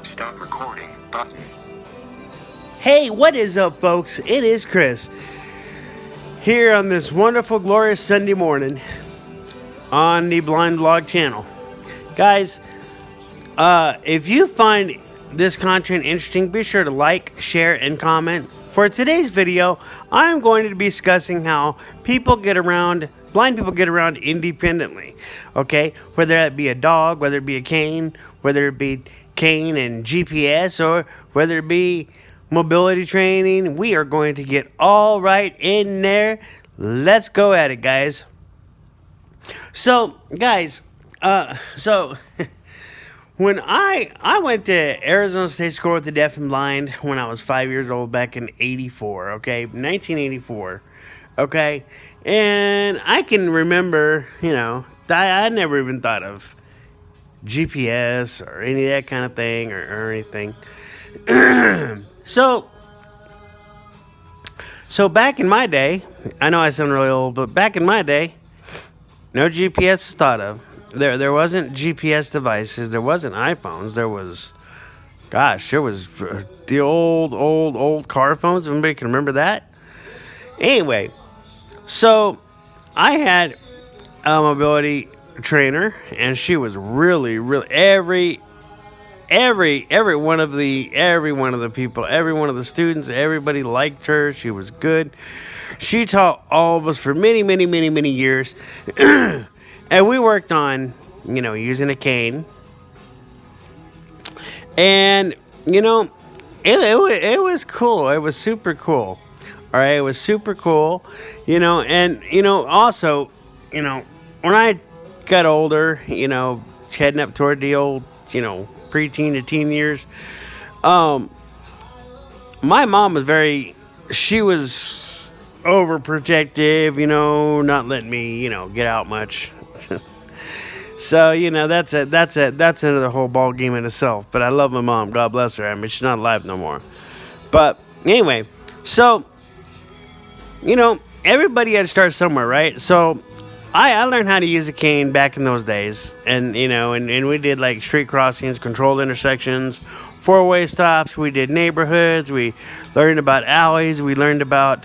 Stop recording button. Hey, what is up, folks? It is Chris here on this wonderful, glorious Sunday morning on the Blind Vlog channel. Guys, if you find this content interesting, be sure to like, share, and comment. For today's video, I'm going to be discussing how blind people get around independently. Okay, whether that be a dog, whether it be a cane, whether it be cane and GPS, or whether it be mobility training, we are going to get all right in there. Let's go at it, guys. So, guys, when I went to Arizona State School with the Deaf and Blind when I was 5 years old back in 84, okay, 1984, okay, and I can remember, I never even thought of GPS or any of that kind of thing or anything. So back in my day, I know I sound really old, but back in my day, no GPS was thought of. There wasn't GPS devices. There wasn't iPhones. There was the old car phones. Anybody can remember that? Anyway, so I had a mobility trainer, and she was really every one of the people, every one of the students, everybody liked her. She was good. She taught all of us for many years. And we worked on, using a cane. And, it was cool. It was super cool. All right, it was super cool. And, also, when I got older, heading up toward the old, preteen to teen years, my mom was she was overprotective, not letting me, get out much. So, that's another whole ball game in itself. But I love my mom. God bless her. I mean, she's not alive no more. But anyway, so, everybody had to start somewhere, right? So I learned how to use a cane back in those days. And, and we did like street crossings, controlled intersections, four-way stops. We did neighborhoods. We learned about alleys. We learned about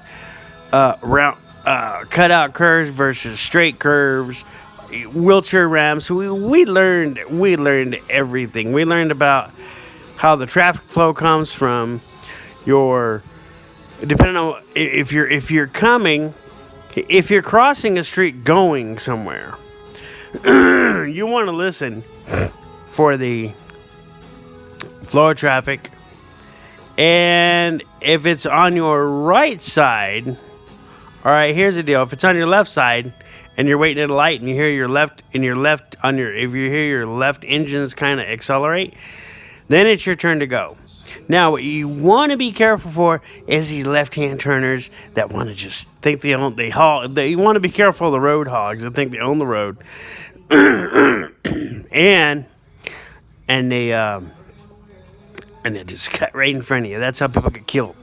cutout curves versus straight curves, wheelchair ramps. We learned everything. We learned about how the traffic flow comes from depending on if you're crossing a street going somewhere, you want to listen for the flow of traffic. And if it's on your right side, all right, here's the deal. If it's on your left side and you're waiting at a light and you hear your left engines kind of accelerate, then it's your turn to go. Now, what you want to be careful for is these left-hand turners that want to just think they own. You want to be careful of the road hogs that think they own the road, and they just cut right in front of you. That's how people get killed.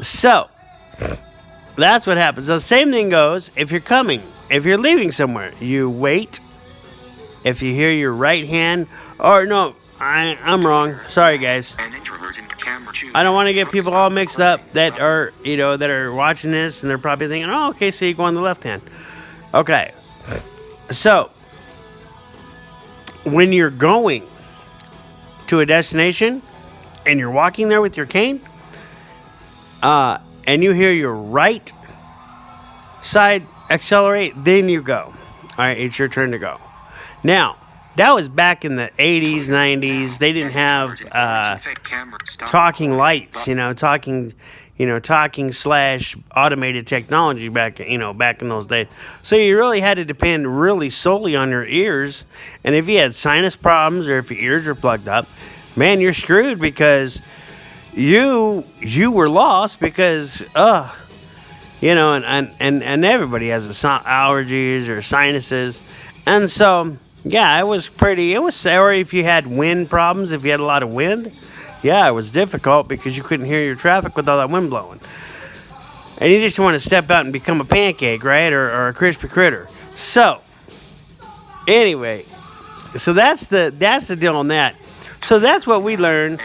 So that's what happens. The same thing goes if you're leaving somewhere. You wait. If you hear your right hand, or no, I'm wrong. Sorry, guys. I don't want to get people all mixed up that are watching this, and they're probably thinking, oh, okay, so you go on the left hand. Okay. So when you're going to a destination and you're walking there with your cane, and you hear your right side accelerate, then you go. All right, it's your turn to go. Now, that was back in the 80s, 90s. They didn't have talking lights, talking / automated technology back in those days. So you really had to depend really solely on your ears. And if you had sinus problems or if your ears were plugged up, man, you're screwed, because you were lost, because and everybody has allergies or sinuses. And so yeah, or if you had wind problems, if you had a lot of wind, yeah, it was difficult because you couldn't hear your traffic with all that wind blowing. And you just want to step out and become a pancake, right? Or a crispy critter. So, anyway, so that's the deal on that. So that's what we learned.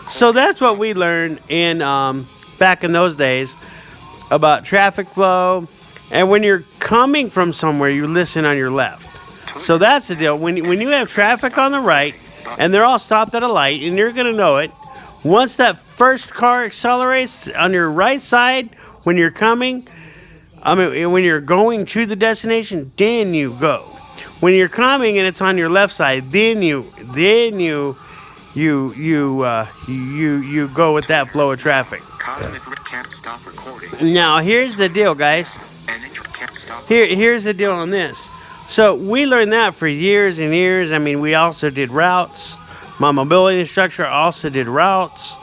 So that's what we learned in back in those days about traffic flow. And when you're coming from somewhere, you listen on your left. So that's the deal. When you have traffic on the right, and they're all stopped at a light, and you're gonna know it. Once that first car accelerates on your right side, when you're coming, when you're going to the destination, then you go. When you're coming and it's on your left side, then you go with that flow of traffic. Now here's the deal, guys. Here's the deal on this. So we learned that for years and years. I mean, we also did routes. My mobility instructor also did routes.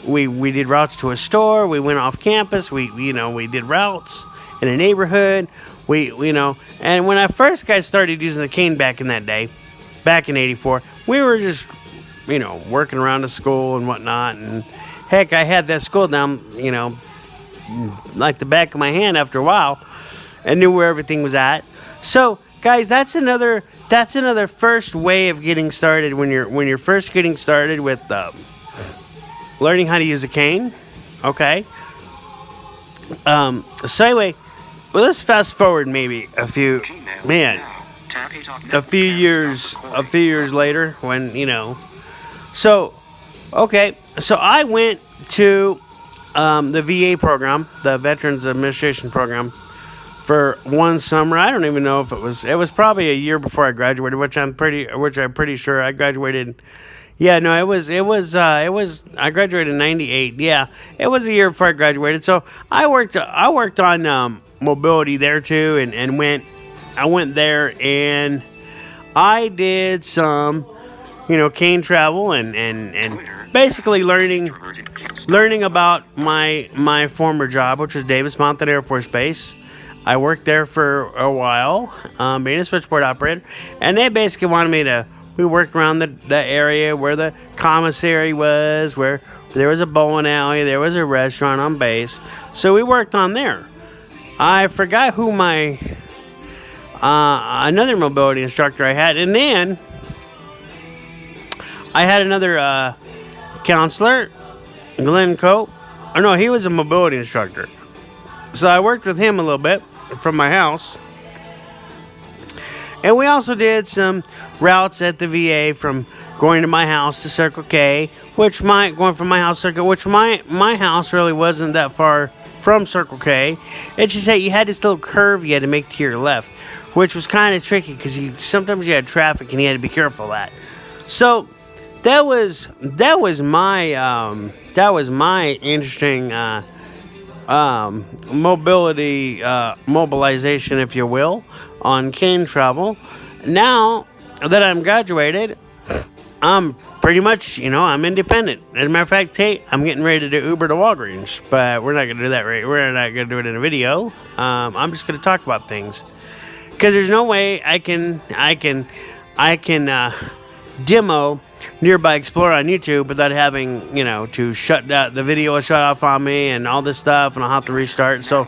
We did routes to a store. We went off campus. We did routes in a neighborhood. And when I first got started using the cane back in that day, back in '84, we were just, working around the school and whatnot. And heck, I had that school down, like the back of my hand after a while, and knew where everything was at. So, guys, that's another first way of getting started when you're first getting started with learning how to use a cane. Okay. So anyway, well, let's fast forward maybe a few years later when So, okay, so I went to the VA program, the Veterans Administration program, for one summer. I don't even know if it was probably a year before I graduated, which I'm pretty sure I graduated. Yeah, no, it was I graduated in '98. Yeah, it was a year before I graduated. So I worked on mobility there too, and I went there and I did some cane travel and basically learning about my former job, which was Davis Monthan Air Force Base. I worked there for a while, being a switchboard operator, and they basically wanted we worked around the area where the commissary was, where there was a bowling alley, there was a restaurant on base. So we worked on there. I forgot who my another mobility instructor I had, and then I had another counselor, Glenn Cope. Oh no, he was a mobility instructor. So I worked with him a little bit from my house. And we also did some routes at the VA from going to my house to Circle K, going from my house to Circle, which my house really wasn't that far from Circle K. It's just that you had this little curve you had to make to your left, which was kind of tricky because sometimes you had traffic and you had to be careful of that. So that was my interesting mobilization, if you will, on cane travel. Now that I'm graduated, I'm pretty much, I'm independent. As a matter of fact, hey, I'm getting ready to do Uber to Walgreens, but we're not going to do that right. We're not going to do it in a video. I'm just going to talk about things because there's no way I can demo Nearby Explorer on YouTube without having, to shut down the video will shut off on me and all this stuff, and I'll have to restart. So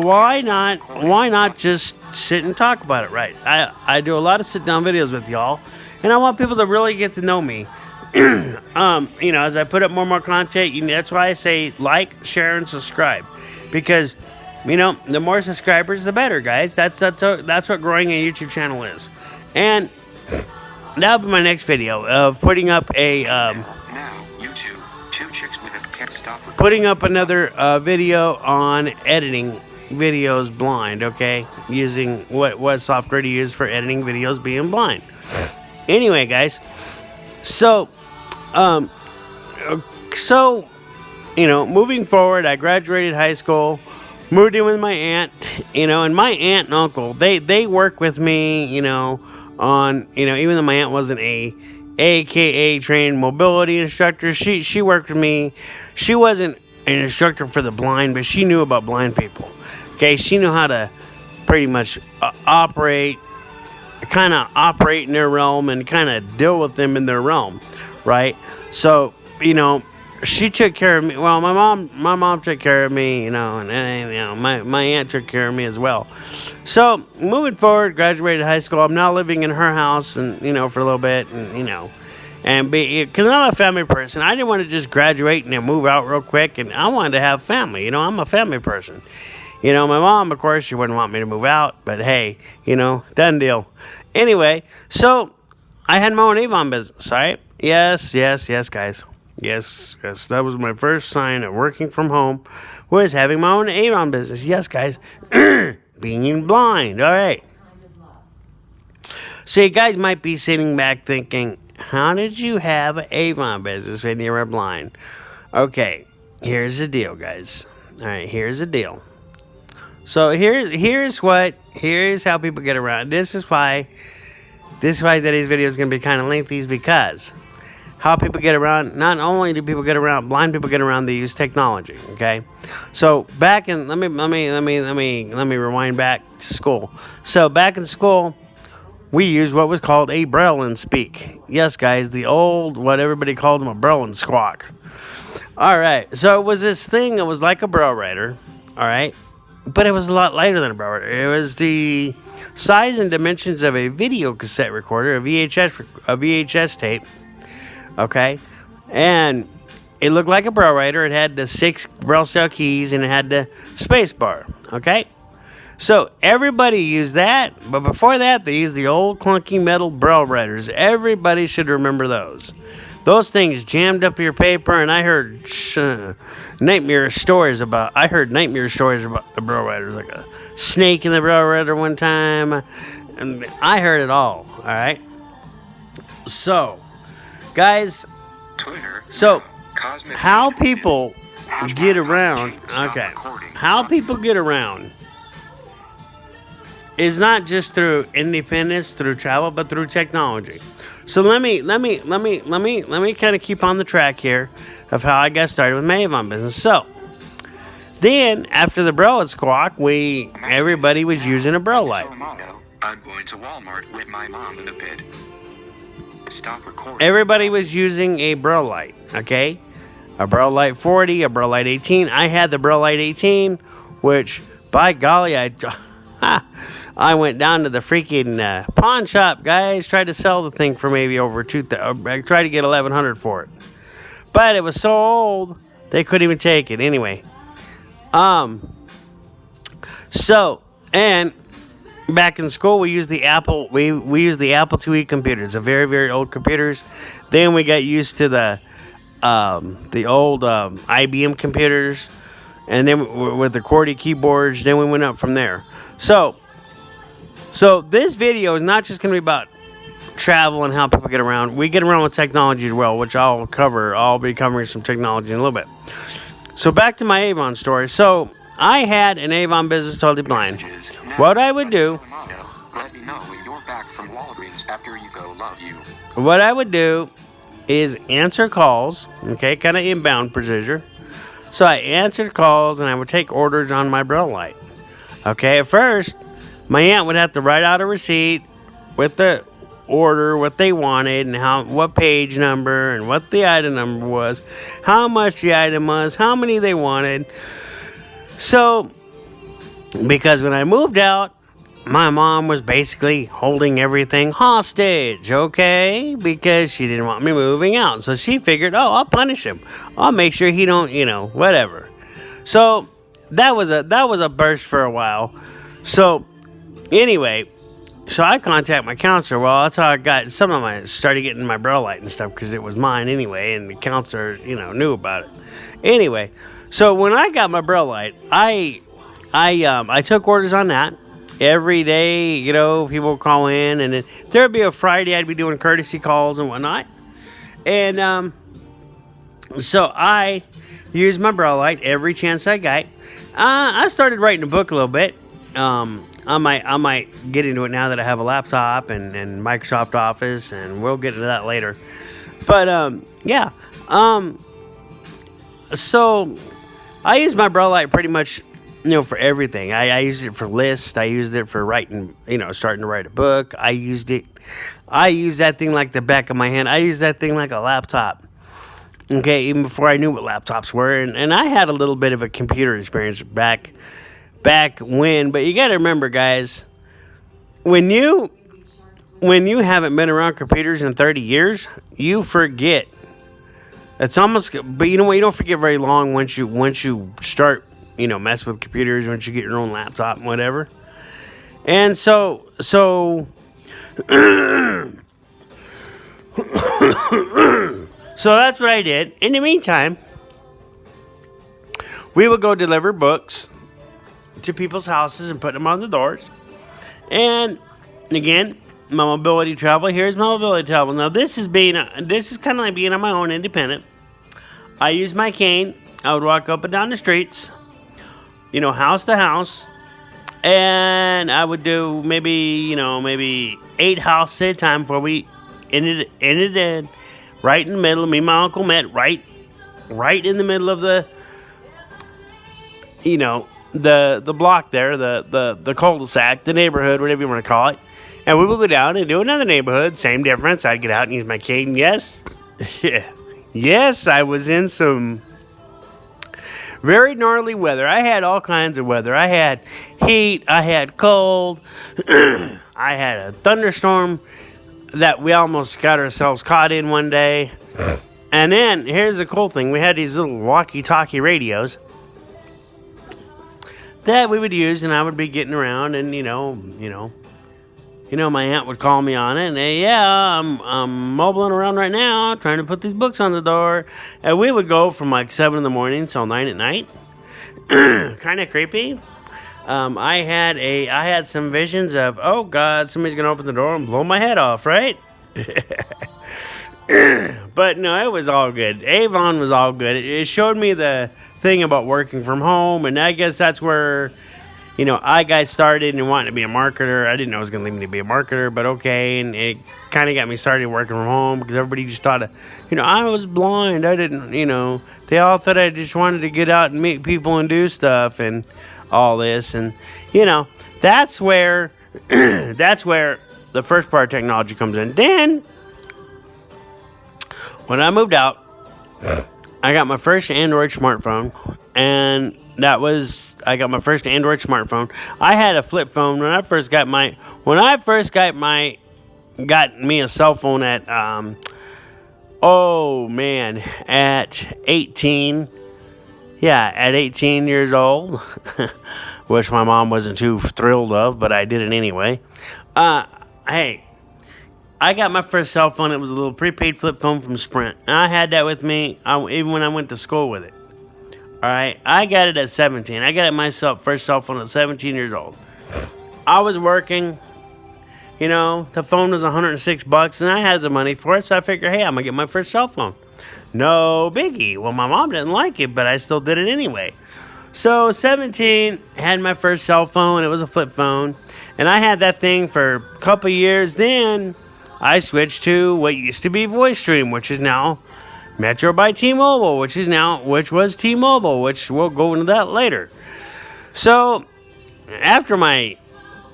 why not just sit and talk about it, right? I do a lot of sit down videos with y'all, and I want people to really get to know me. As I put up more and more content, that's why I say like, share, and subscribe, because the more subscribers, the better, guys. That's what growing a YouTube channel is, and that'll be my next video of putting up another video on editing videos blind, okay? Using what software to use for editing videos being blind. Anyway, guys, so moving forward, I graduated high school, moved in with my aunt, and my aunt and uncle, they work with me, on, even though my aunt wasn't a AKA trained mobility instructor, she worked with me. She wasn't an instructor for the blind, but she knew about blind people. Okay, she knew how to pretty much operate in their realm and kind of deal with them in their realm, right? So, she took care of me. Well, my mom took care of me, and my aunt took care of me as well. So, moving forward, graduated high school. I'm now living in her house, and for a little bit, and and because I'm a family person. I didn't want to just graduate and then move out real quick, and I wanted to have family. I'm a family person. My mom, of course, she wouldn't want me to move out, but hey, done deal. Anyway, so I had my own Avon business, all right? Yes, guys. Yes, that was my first sign of working from home, was having my own Avon business. Yes, guys. Being blind, all right. So you guys might be sitting back thinking, how did you have an Avon business when you were blind? Okay, here's the deal, guys. All right, here's the deal. So here's how people get around. This is why today's video is going to be kind of lengthy, is because how people get around. Not only do people get around, blind people get around, they use technology. Okay, so back in let me rewind back to school. So back in school, we used what was called a Braille and Speak. Yes, guys, the old, what everybody called them, a Braille and Squawk. All right, so it was this thing. It was like a Braille writer. All right, but it was a lot lighter than a Braille writer. It was the size and dimensions of a video cassette recorder, a VHS tape. Okay, and it looked like a Braille writer. It had the 6 Braille cell keys and it had the space bar. Okay, so everybody used that, but before that, they used the old clunky metal Braille writers. Everybody should remember those. Those things jammed up your paper, and I heard nightmare stories about the Braille writers, like a snake in the Braille writer one time, and I heard it all right, so guys, Twitter, so how people get around, is not just through independence, through travel, but through technology. So let me kind of keep on the track here of how I got started with my Avon business. So then, after the Braille and Squawk, everybody was using a Braille light. I'm going to Walmart with my mom in a bit. Stop recording. Everybody was using a Braille light, okay? A Braille Light 40, a Braille Light 18. I had the Braille Light 18, which, by golly, I went down to the freaking pawn shop, guys. Tried to sell the thing for maybe over $2,000. I tried to get $1,100 for it, but it was so old they couldn't even take it. Anyway, so and back in school we used the Apple. We used the Apple IIe computers, the very, very old computers. Then we got used to the old IBM computers, and then with the QWERTY keyboards. Then we went up from there. So this video is not just going to be about travel and how people get around. We get around with technology as well, which I'll cover. I'll be covering some technology in a little bit. So back to my Avon story. So I had an Avon business totally blind. What I would do... Let me know when you're back from Walgreens after you go. Love you. What I would do is answer calls, okay, kind of inbound procedure. So I answered calls and I would take orders on my Braille light. Okay, at first, my aunt would have to write out a receipt with the order, what they wanted, and what page number, and what the item number was, how much the item was, how many they wanted. So, because when I moved out, my mom was basically holding everything hostage, okay? Because she didn't want me moving out. So she figured, I'll punish him. I'll make sure he don't, whatever. So that was a burst for a while. So anyway, so I contact my counselor. Well, that's how I got started getting my Braille light and stuff, because it was mine anyway, and the counselor, knew about it. Anyway, so when I got my Braille light, I took orders on that. Every day, people would call in, and then there'd be a Friday, I'd be doing courtesy calls and whatnot. And so I used my Braille light every chance I got. I started writing a book a little bit. I might get into it now that I have a laptop and Microsoft Office, and we'll get into that later. But yeah. So I use my Braille light pretty much, for everything. I used it for lists. I used it for writing, starting to write a book. I used that thing like the back of my hand. I used that thing like a laptop. Okay, even before I knew what laptops were. And I had a little bit of a computer experience back when. But you got to remember, guys, when you when you haven't been around computers in 30 years, you forget. It's almost, but you know what? You don't forget very long once you start, mess with computers. Once you get your own laptop and whatever. And so that's what I did. In the meantime, we would go deliver books to people's houses and put them on the doors. And again, my mobility travel. Here's my mobility travel. Now this is kind of like being on my own, independent. I use my cane. I would walk up and down the streets, house to house, and I would do maybe 8 houses at a time before we ended right in the middle. Me and my uncle met right in the middle of the block there, the cul-de-sac, the neighborhood, whatever you want to call it. And we would go down and do another neighborhood, same difference. I'd get out and use my cane. Yes, yes, I was in some very gnarly weather. I had all kinds of weather. I had heat, I had cold, I had a thunderstorm that we almost got ourselves caught in one day. And then, here's the cool thing. We had these little walkie-talkie radios that we would use, and I would be getting around, and my aunt would call me on it, and I'm mobiling around right now, trying to put these books on the door, and we would go from like 7 in the morning till 9 at night. Kind of creepy. I had some visions of, oh God, somebody's gonna open the door and blow my head off, right? But no, it was all good. Avon was all good. It showed me the thing about working from home, and I guess that's where I got started and wanting to be a marketer. I didn't know it was going to lead me to be a marketer, but okay. And it kind of got me started working from home because everybody just thought, I was blind. I didn't, they all thought I just wanted to get out and meet people and do stuff and all this. And, that's where the first part of technology comes in. Then, when I moved out, I got my first Android smartphone, and I got my first Android smartphone. I had a flip phone when I first got me a cell phone at at 18. Yeah, at 18 years old, which my mom wasn't too thrilled of, but I did it anyway. Hey, I got my first cell phone. It was a little prepaid flip phone from Sprint, and I had that with me even when I went to school with it. All right, I got it at 17. I got it myself, first cell phone at 17 years old. I was working, the phone was $106, and I had the money for it, so I figured, hey, I'm going to get my first cell phone. No biggie. Well, my mom didn't like it, but I still did it anyway. So, 17, had my first cell phone. It was a flip phone, and I had that thing for a couple years. Then I switched to what used to be VoiceStream, which is now Metro by T-Mobile, which was T-Mobile, which we'll go into that later. So, after my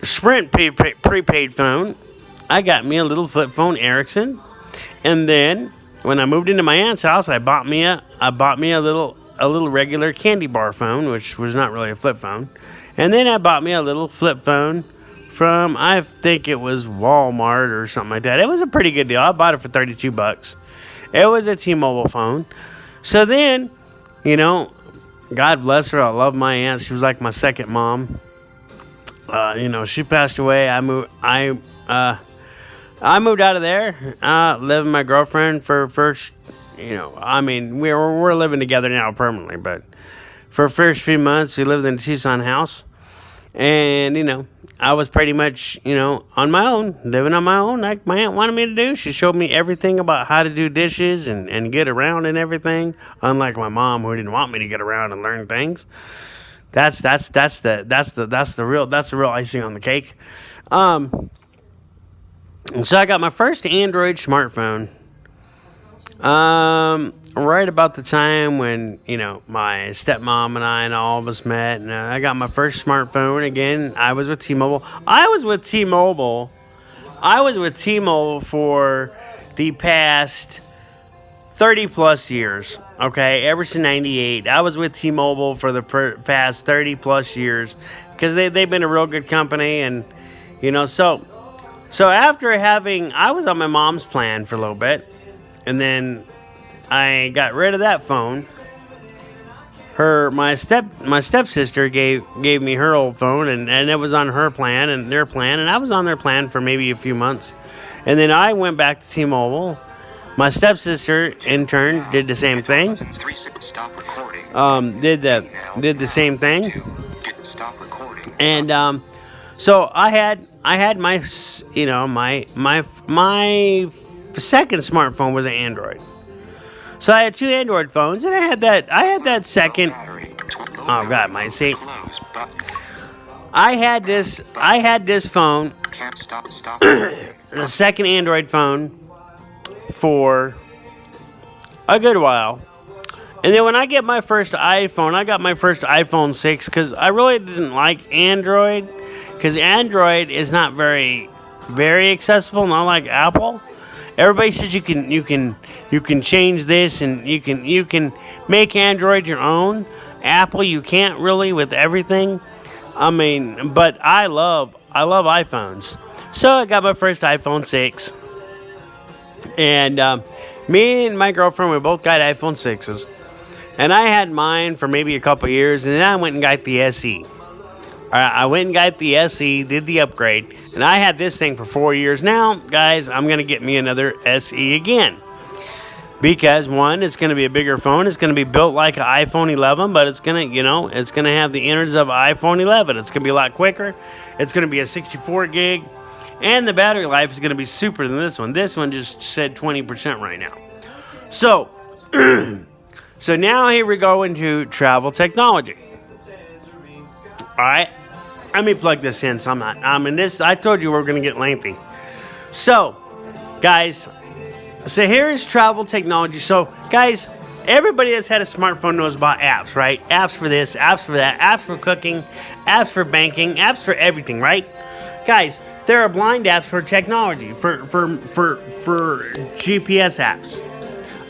Sprint prepaid phone, I got me a little flip phone Ericsson, and then when I moved into my aunt's house, I bought me a little regular candy bar phone, which was not really a flip phone, and then I bought me a little flip phone from, I think it was Walmart or something like that. It was a pretty good deal. I bought it for $32. It was a T-Mobile phone. So then, God bless her. I love my aunt. She was like my second mom. She passed away. I moved out of there. Lived with my girlfriend for first. We're living together now permanently, but for the first few months we lived in a Tucson house, and I was pretty much, on my own, living on my own, like my aunt wanted me to do. She showed me everything about how to do dishes and get around and everything. Unlike my mom, who didn't want me to get around and learn things. That's the real icing on the cake. So I got my first Android smartphone. Right about the time when, my stepmom and I and all of us met, and I got my first smartphone. Again, I was with T-Mobile. I was with T-Mobile for the past 30 plus years, okay? Ever since 98. I was with T-Mobile for the past 30 plus years because they've been a real good company, and, so So after I was on my mom's plan for a little bit, and then I got rid of that phone. My stepsister gave me her old phone, and it was on her plan and their plan, and I was on their plan for maybe a few months, and then I went back to T-Mobile. My stepsister in turn did the same thing. Stop recording. Did the same thing, Stop recording. and so I had my my second smartphone was an Android. So I had two Android phones, and I had that second. Oh God, my see. I had this phone, Can't stop. the second Android phone, for a good while. And then when I get my first iPhone, I got my first iPhone 6 because I really didn't like Android, because Android is not very accessible, not like Apple. Everybody says you can change this, and you can make Android your own. Apple, you can't really with everything. I mean, but I love iPhones. So I got my first iPhone 6, and me and my girlfriend, we both got iPhone 6s, and I had mine for maybe a couple years, and then I went and got the SE. I went and got the SE, did the upgrade, and I had this thing for 4 years. Now, guys, I'm going to get me another SE again. Because, one, it's going to be a bigger phone. It's going to be built like an iPhone 11, but it's going to have the innards of an iPhone 11. It's going to be a lot quicker. It's going to be a 64 gig. And the battery life is going to be super than this one. This one just said 20% right now. So, so now here we go into travel technology. All right. Let me plug this in. So I'm not. I told you we were going to get lengthy. So, guys, so here is travel technology. So, guys, everybody that's had a smartphone knows about apps, right? Apps for this, apps for that, apps for cooking, apps for banking, apps for everything, right? Guys, there are blind apps for technology, for GPS apps.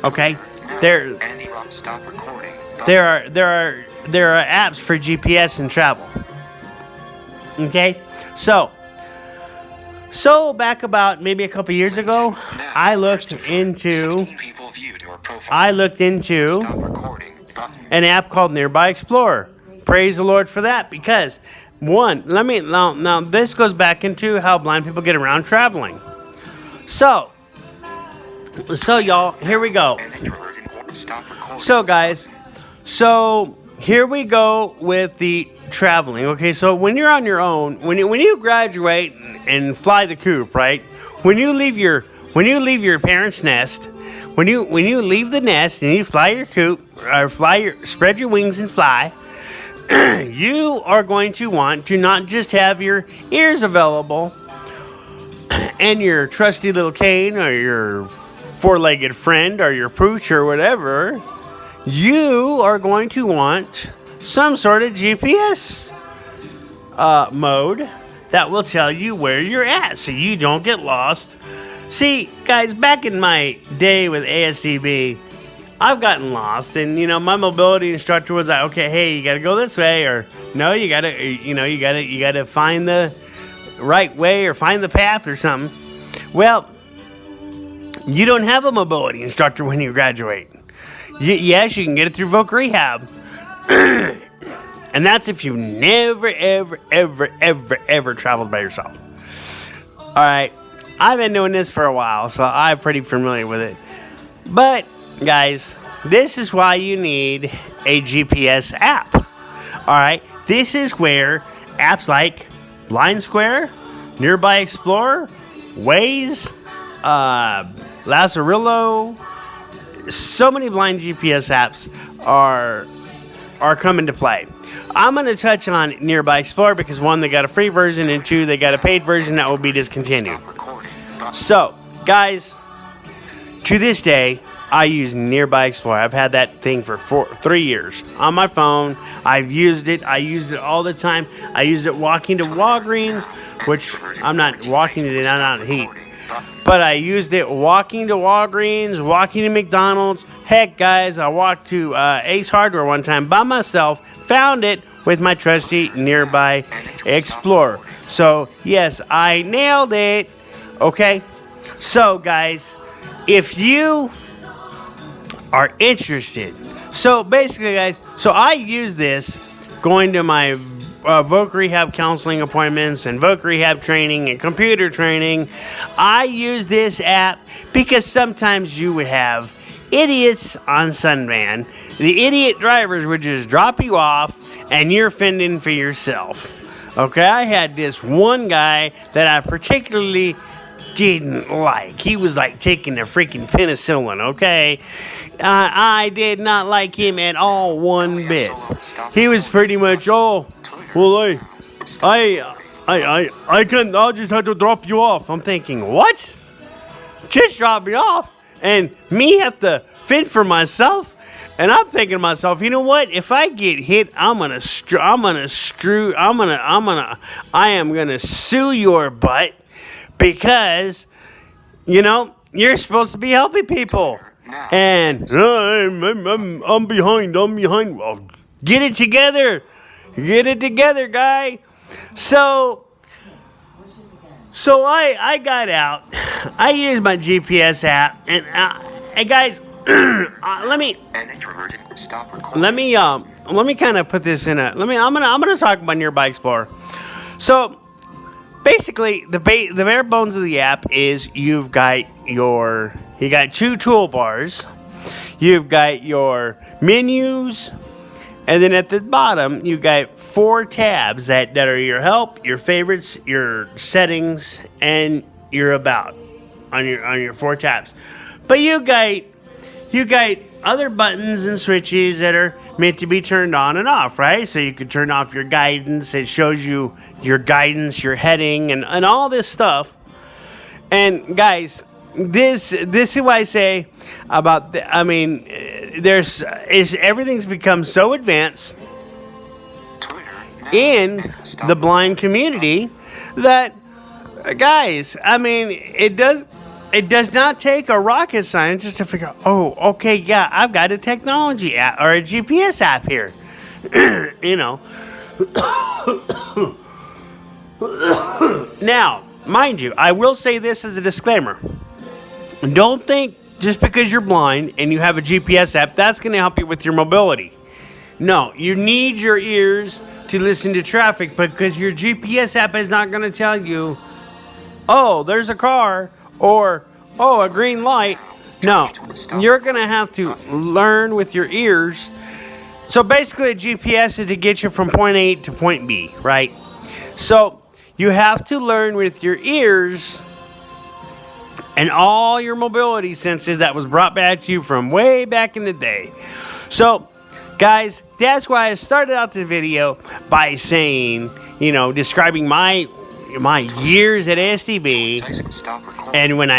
Okay? Andy, stop recording. There are apps for GPS and travel. Okay? So back about maybe a couple years ago, I looked into an app called Nearby Explorer. Praise the Lord for that, because now this goes back into how blind people get around traveling. So y'all, here we go. So guys, here we go with the traveling. Okay, so when you're on your own, when you graduate and fly the coop, right? When you leave your parents' nest, when you leave the nest and you fly your coop, or spread your wings and fly, you are going to want to not just have your ears available and your trusty little cane or your four-legged friend or your pooch or whatever. You are going to want some sort of GPS mode that will tell you where you're at so you don't get lost. See, guys, back in my day with ASDB, I've gotten lost, and my mobility instructor was like, "Okay, hey, you got to go this way," or "No, you got to find the right way or find the path or something." Well, you don't have a mobility instructor when you graduate. Yes, you can get it through Voc Rehab. And that's if you've never, ever traveled by yourself. All right. I've been doing this for a while, so I'm pretty familiar with it. But, guys, this is why you need a GPS app. All right. This is where apps like Blind Square, Nearby Explorer, Waze, Lazarillo, so many blind GPS apps are coming to play. I'm going to touch on Nearby Explorer because, one, they got a free version, and two, they got a paid version that will be discontinued. So, guys, to this day, I use Nearby Explorer. I've had that thing for 3 years on my phone. I've used it. I used it all the time. I used it walking to Walgreens, which I'm not walking to, I'm not in heat. But I used it walking to Walgreens, walking to McDonald's. Heck, guys, I walked to Ace Hardware one time by myself, found it with my trusty Nearby Explorer. So, yes, I nailed it. Okay? So, guys, if you are interested, so basically, guys, so I use this going to my voc rehab counseling appointments and voc rehab training and computer training. I use this app because sometimes you would have idiots on Sunvan. The idiot drivers would just drop you off and you're fending for yourself. Okay, I had this one guy that I particularly didn't like. He was like taking the freaking penicillin, okay? I did not like him at all one bit. He was pretty much, oh, well, I can, I'll just have to drop you off. I'm thinking, what? Just drop me off? And me have to fend for myself? And I'm thinking to myself, you know what? If I get hit, I am gonna sue your butt because, you know, you're supposed to be helping people. And I'm behind. Well, get it together, guy. So I got out. I used my GPS app, and guys, let me kind of put this in a. I'm gonna talk about Nearby Explorer. So basically, the bare bones of the app is you got two toolbars, you've got your menus, and then at the bottom you got 4 tabs that are your help, your favorites, your settings, and your about on your 4 tabs. But you got other buttons and switches that are meant to be turned on and off, right? So you could turn off your guidance. It shows you your guidance, your heading, and all this stuff. And guys, this is what I say about everything's become so advanced in the blind community that, guys, it does not take a rocket scientist to figure out, oh, okay, yeah, I've got a technology app or a GPS app here. You know. Now, mind you, I will say this as a disclaimer. Don't think just because you're blind and you have a GPS app, that's going to help you with your mobility. No, you need your ears to listen to traffic because your GPS app is not going to tell you, oh, there's a car, or, oh, a green light. No, you're going to have to learn with your ears. So basically, a GPS is to get you from point A to point B, right? So you have to learn with your ears and all your mobility senses that was brought back to you from way back in the day. So, guys, that's why I started out the video by saying, describing my years at SDB, and when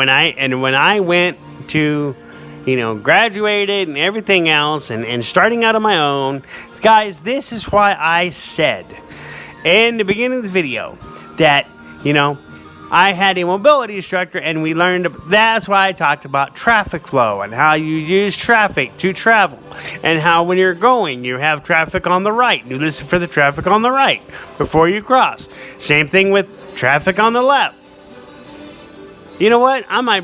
I went to, graduated and everything else, and starting out on my own. Guys, this is why I said in the beginning of the video that, I had a mobility instructor, and we learned. That's why I talked about traffic flow and how you use traffic to travel, and how when you're going, you have traffic on the right. You listen for the traffic on the right before you cross. Same thing with traffic on the left. You know what? I might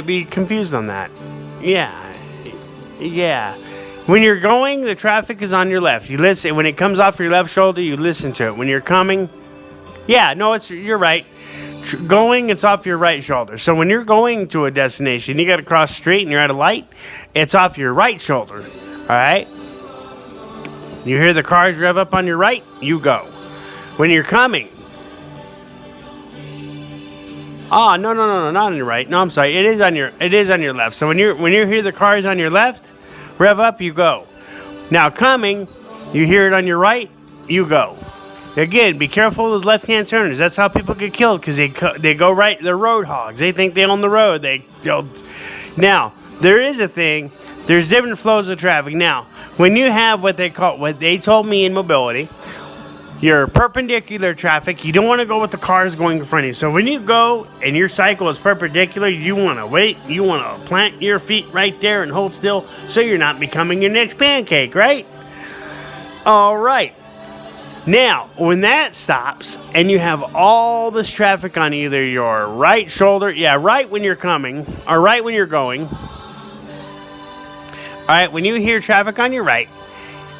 be confused on that. Yeah. When you're going, the traffic is on your left. You listen when it comes off your left shoulder. You listen to it. When you're coming, you're right. Going, it's off your right shoulder. So when you're going to a destination, you got to cross the street and you're at a light, it's off your right shoulder. All right? You hear the cars rev up on your right, you go. When you're coming, oh, no, not on your right. No, I'm sorry. It is on your left. So when you hear the cars on your left rev up, you go. Now coming, you hear it on your right, you go. Again, be careful of those left-hand turners. That's how people get killed, because they go right. They're road hogs. They think they own the road. Now, there is a thing. There's different flows of traffic. Now, when you have what they told me in mobility, your perpendicular traffic, you don't want to go with the cars going in front of you. So when you go and your cycle is perpendicular, you want to wait. You want to plant your feet right there and hold still so you're not becoming your next pancake, right? All right. Now, when that stops and you have all this traffic on either your right shoulder, right when you're coming or right when you're going. All right, when you hear traffic on your right,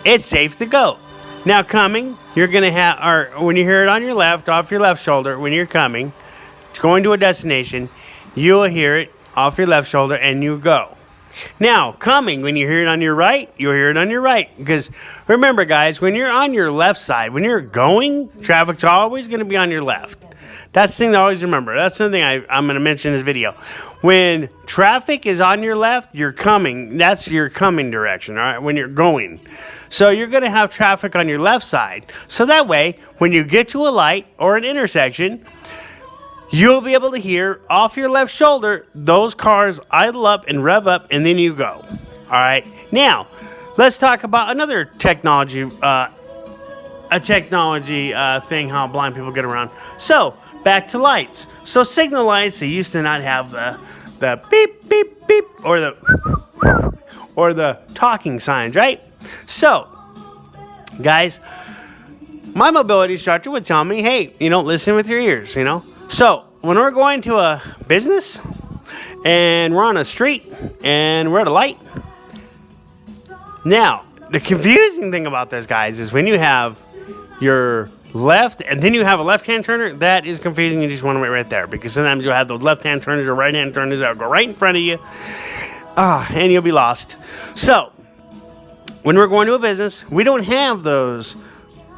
it's safe to go. Now, coming, you're going to have, or when you hear it on your left, off your left shoulder, when you're coming, going to a destination, you'll hear it off your left shoulder and you go. Now, coming, when you hear it on your right, you'll hear it on your right. Because remember, guys, when you're on your left side, when you're going, traffic's always going to be on your left. That's the thing to always remember. That's the thing I'm going to mention in this video. When traffic is on your left, you're coming. That's your coming direction, all right, when you're going. So you're going to have traffic on your left side. So that way, when you get to a light or an intersection, you'll be able to hear off your left shoulder those cars idle up and rev up, and then you go. All right. Now, let's talk about another technology, thing how blind people get around. So, back to lights. So, signal lights, they used to not have the beep, beep, beep, or the talking signs, right? So, guys, my mobility instructor would tell me, hey, listen with your ears, So, when we're going to a business and we're on a street and we're at a light. Now, the confusing thing about this, guys, is when you have your left and then you have a left-hand turner, that is confusing. You just want to wait right there because sometimes you'll have those left-hand turners or right-hand turners that will go right in front of you. And you'll be lost. So, when we're going to a business, we don't have those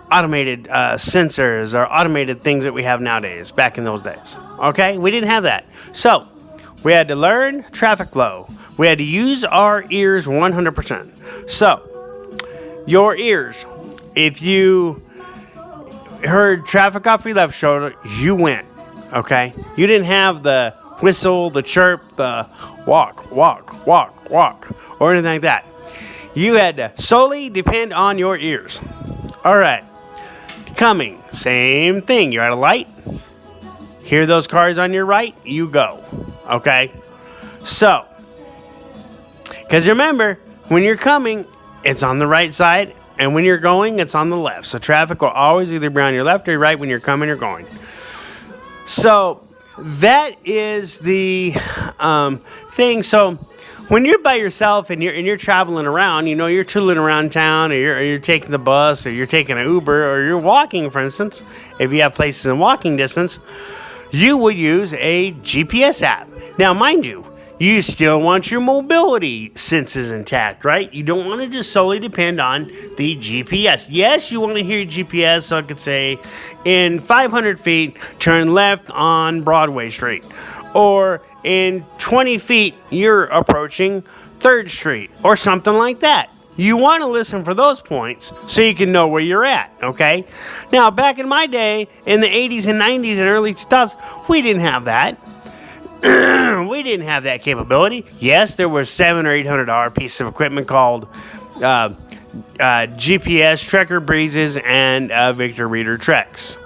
automated sensors or automated things that we have nowadays, back in those days. Okay? We didn't have that. So, we had to learn traffic flow. We had to use our ears 100%. So, your ears, if you heard traffic off your left shoulder, you went. Okay? You didn't have the whistle, the chirp, the walk, walk, walk, walk, or anything like that. You had to solely depend on your ears. All right. Coming, same thing. You're at a light. Hear those cars on your right, you go. Okay? So, because remember, when you're coming, it's on the right side, and when you're going, it's on the left. So traffic will always either be on your left or your right when you're coming or going. So, that is the thing. So, when you're by yourself and you're traveling around, you're tootling around town, or you're taking the bus, or you're taking an Uber, or you're walking, for instance, if you have places in walking distance, you will use a GPS app. Now, mind you, you still want your mobility senses intact, right? You don't want to just solely depend on the GPS. Yes, you want to hear GPS, so I could say, in 500 feet, turn left on Broadway Street, or in 20 feet, you're approaching 3rd Street, or something like that. You want to listen for those points so you can know where you're at, okay? Now, back in my day, in the 80s and 90s and early 2000s, we didn't have that. We didn't have that capability. Yes, there was $700 or $800 piece of equipment called GPS, Trekker Breezes, and Victor Reader Treks.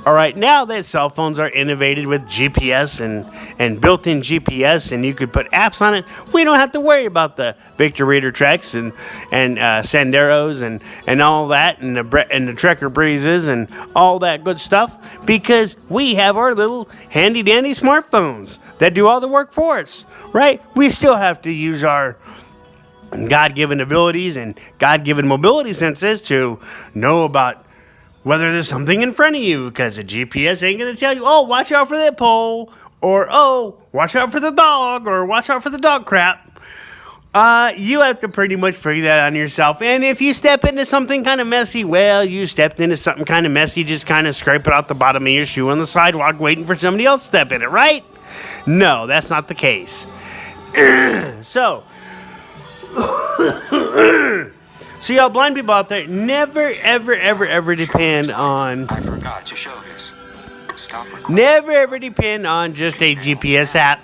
All right, now that cell phones are innovated with GPS and built-in GPS, and you could put apps on it, we don't have to worry about the Victor Reader Treks and Senderos and all that, and the Trekker Breezes and all that good stuff, because we have our little handy-dandy smartphones that do all the work for us, right? We still have to use our God-given abilities and God-given mobility senses to know about whether there's something in front of you, because the GPS ain't going to tell you, oh, watch out for that pole, or, oh, watch out for the dog, or watch out for the dog crap. You have to pretty much figure that out on yourself. And if you step into something kind of messy, well, you stepped into something kind of messy, just kind of scrape it out the bottom of your shoe on the sidewalk waiting for somebody else to step in it, right? No, that's not the case. So, y'all blind people out there, never, ever, ever, ever depend on... I forgot to show this. Stop recording. Never, ever depend on just a GPS app.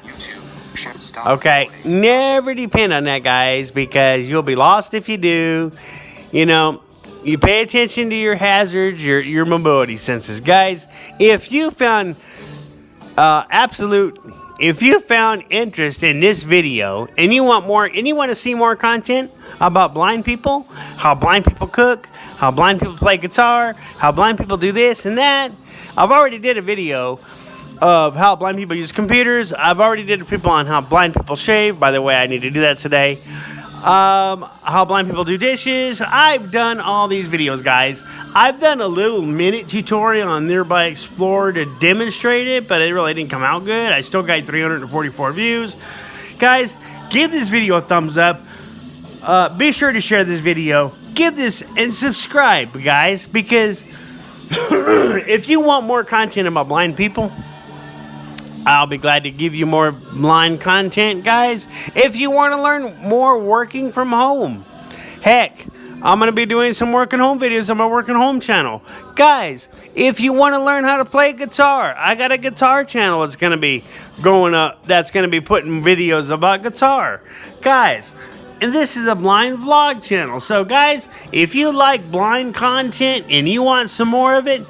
Okay? Never depend on that, guys, because you'll be lost if you do. You pay attention to your hazards, your mobility senses. Guys, if you found if you found interest in this video and you want more, and you want to see more content about blind people, how blind people cook, how blind people play guitar, how blind people do this and that. I've already did a video of how blind people use computers. I've already did a people on how blind people shave. By the way, I need to do that today. How blind people do dishes. I've done all these videos, guys. I've done a little minute tutorial on Nearby Explorer to demonstrate it, but it really didn't come out good. I still got 344 views. Guys, give this video a thumbs up. Be sure to share this video. Give this and subscribe, guys, because if you want more content about blind people, I'll be glad to give you more blind content, guys. If you want to learn more working from home, heck, I'm going to be doing some work at home videos on my work at home channel. Guys, if you want to learn how to play guitar, I got a guitar channel that's going to be going up, that's going to be putting videos about guitar. Guys, and this is a blind vlog channel. So guys, if you like blind content and you want some more of it,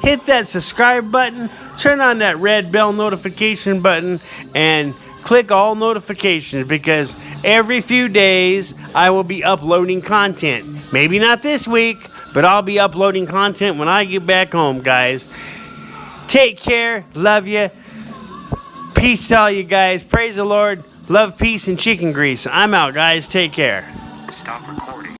hit that subscribe button, turn on that red bell notification button, and click all notifications, because every few days I will be uploading content. Maybe not this week, but I'll be uploading content when I get back home, guys. Take care. Love you. Peace to all you guys. Praise the Lord. Love, peace, and chicken grease. I'm out, guys. Take care. Stop recording.